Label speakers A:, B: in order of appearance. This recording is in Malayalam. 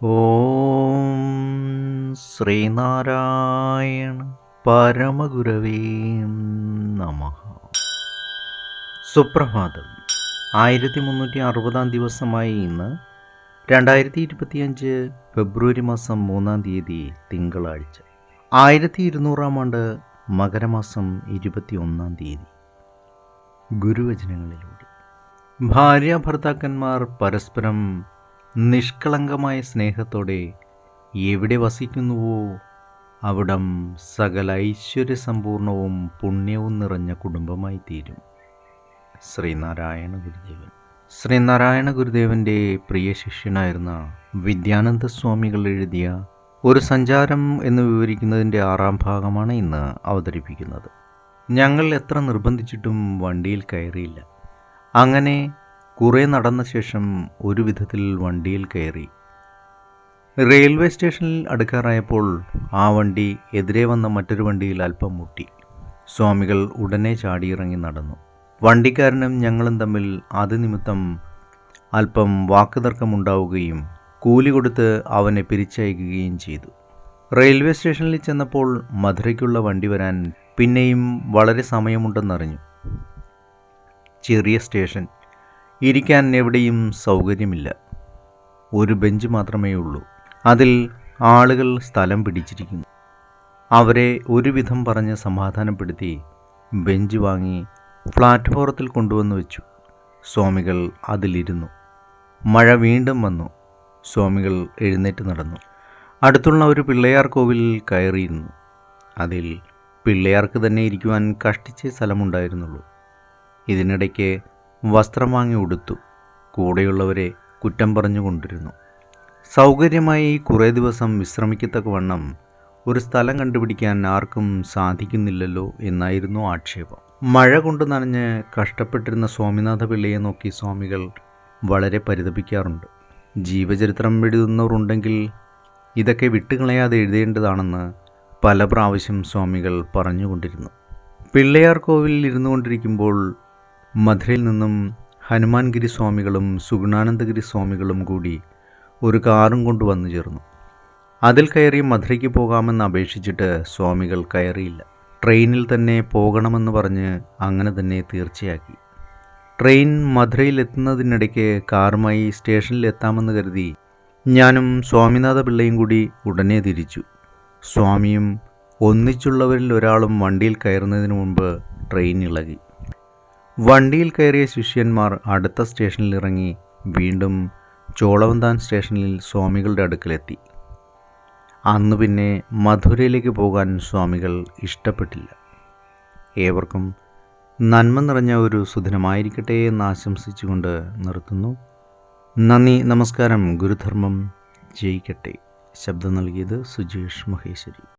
A: ഓം ശ്രീനാരായണ പരമഗുരവേ നമഃ. സുപ്രഭാതം. 1360 ദിവസമായി ഇന്ന് 2025 ഫെബ്രുവരി മാസം 3 തീയതി തിങ്കളാഴ്ച. 1200 ആണ്ട് മകരമാസം 21 തീയതി. ഗുരുവചനങ്ങളിലൂടെ ഭാര്യ ഭർത്താക്കന്മാർ പരസ്പരം നിഷ്കളങ്കമായ സ്നേഹത്തോടെ എവിടെ വസിക്കുന്നുവോ അവിടം സകല ഐശ്വര്യസമ്പൂർണവും പുണ്യവും നിറഞ്ഞ കുടുംബമായി തീരും. ശ്രീനാരായണ ഗുരുദേവൻ. ശ്രീനാരായണ ഗുരുദേവൻ്റെ പ്രിയ ശിഷ്യനായിരുന്ന വിദ്യാനന്ദ സ്വാമികൾ എഴുതിയ ഒരു സഞ്ചാരം എന്ന് വിവരിക്കുന്നതിൻ്റെ 6ാം ഭാഗമാണ് ഇന്ന് അവതരിപ്പിക്കുന്നത്. ഞങ്ങൾ എത്ര നിർബന്ധിച്ചിട്ടും വണ്ടിയിൽ കയറിയില്ല. അങ്ങനെ കുറേ നടന്ന ശേഷം ഒരു വിധത്തിൽ വണ്ടിയിൽ കയറി. റെയിൽവേ സ്റ്റേഷനിൽ അടുക്കാറായപ്പോൾ ആ വണ്ടി എതിരെ വന്ന മറ്റൊരു വണ്ടിയിൽ അല്പം മുട്ടി. സ്വാമികൾ ഉടനെ ചാടിയിറങ്ങി നടന്നു. വണ്ടിക്കാരനും ഞങ്ങളും തമ്മിൽ അത് നിമിത്തം അല്പം വാക്കുതർക്കമുണ്ടാവുകയും കൂലി കൊടുത്ത് അവനെ പിരിച്ചയക്കുകയും ചെയ്തു. റെയിൽവേ സ്റ്റേഷനിൽ ചെന്നപ്പോൾ മധുരയ്ക്കുള്ള വണ്ടി വരാൻ പിന്നെയും വളരെ സമയമുണ്ടെന്നറിഞ്ഞു. ചെറിയ സ്റ്റേഷൻ, ഇരിക്കാൻ എവിടെയും സൗകര്യമില്ല. ഒരു ബെഞ്ച് മാത്രമേ ഉള്ളൂ. അതിൽ ആളുകൾ സ്ഥലം പിടിച്ചിരിക്കുന്നു. അവരെ ഒരുവിധം പറഞ്ഞ് സമാധാനപ്പെടുത്തി ബെഞ്ച് വാങ്ങി പ്ലാറ്റ്ഫോറത്തിൽ കൊണ്ടുവന്ന് വെച്ചു. സ്വാമികൾ അതിലിരുന്നു. മഴ വീണ്ടും വന്നു. സ്വാമികൾ എഴുന്നേറ്റ് നടന്നു. അടുത്തുള്ള ഒരു പിള്ളയാർ കോവിലിൽ കയറിയിരുന്നു. അതിൽ പിള്ളയാർക്ക് തന്നെ ഇരിക്കുവാൻ കഷ്ടിച്ചേ സ്ഥലമുണ്ടായിരുന്നുള്ളൂ. ഇതിനിടയ്ക്ക് വസ്ത്രം വാങ്ങി ഉടുത്തു. കൂടെയുള്ളവരെ കുറ്റം പറഞ്ഞു കൊണ്ടിരുന്നു. സൗകര്യമായി കുറേ ദിവസം വിശ്രമിക്കത്തക്കവണ്ണം ഒരു സ്ഥലം കണ്ടുപിടിക്കാൻ ആർക്കും സാധിക്കുന്നില്ലല്ലോ എന്നായിരുന്നു ആക്ഷേപം. മഴ കൊണ്ട് നനഞ്ഞ് കഷ്ടപ്പെട്ടിരുന്ന സ്വാമിനാഥ പിള്ളയെ നോക്കി സ്വാമികൾ വളരെ പരിതപിക്കാറുണ്ട്. ജീവചരിത്രം എഴുതുന്നവരുണ്ടെങ്കിൽ ഇതൊക്കെ വിട്ടുകളയാതെ എഴുതേണ്ടതാണെന്ന് പല പ്രാവശ്യം സ്വാമികൾ പറഞ്ഞുകൊണ്ടിരുന്നു. പിള്ളയാർ കോവിലിൽ ഇരുന്നു കൊണ്ടിരിക്കുമ്പോൾ മധുരയിൽ നിന്നും ഹനുമാൻഗിരി സ്വാമികളും സുഗുണാനന്ദഗിരി സ്വാമികളും കൂടി ഒരു കാറും കൊണ്ട് വന്നു ചേർന്നു. അതിൽ കയറി മധുരയ്ക്ക് പോകാമെന്ന് അപേക്ഷിച്ചിട്ട് സ്വാമികൾ കയറിയില്ല. ട്രെയിനിൽ തന്നെ പോകണമെന്ന് പറഞ്ഞ് അങ്ങനെ തന്നെ തീർച്ചയാക്കി. ട്രെയിൻ മധുരയിൽ എത്തുന്നതിനിടയ്ക്ക് കാറുമായി സ്റ്റേഷനിൽ എത്താമെന്ന് കരുതി ഞാനും സ്വാമിനാഥ പിള്ളയും കൂടി ഉടനെ തിരിച്ചു. സ്വാമിയും ഒന്നിച്ചുള്ളവരിൽ ഒരാളും വണ്ടിയിൽ കയറുന്നതിന് മുമ്പ് ട്രെയിൻ ഇളകി. വണ്ടിയിൽ കയറിയ ശിഷ്യന്മാർ അടുത്ത സ്റ്റേഷനിൽ ഇറങ്ങി വീണ്ടും ചോളവന്താൻ സ്റ്റേഷനിൽ സ്വാമികളുടെ അടുക്കലെത്തി. അന്ന് പിന്നെ മധുരയിലേക്ക് പോകാൻ സ്വാമികൾ ഇഷ്ടപ്പെട്ടില്ല. ഏവർക്കും നന്മ നിറഞ്ഞ ഒരു സുദിനമായിരിക്കട്ടെ എന്ന് ആശംസിച്ചുകൊണ്ട് നിർത്തുന്നു. നന്ദി, നമസ്കാരം. ഗുരുധർമ്മം ജയിക്കട്ടെ. ശബ്ദം നൽകിയത് സുജേഷ് മഹേശ്വരി.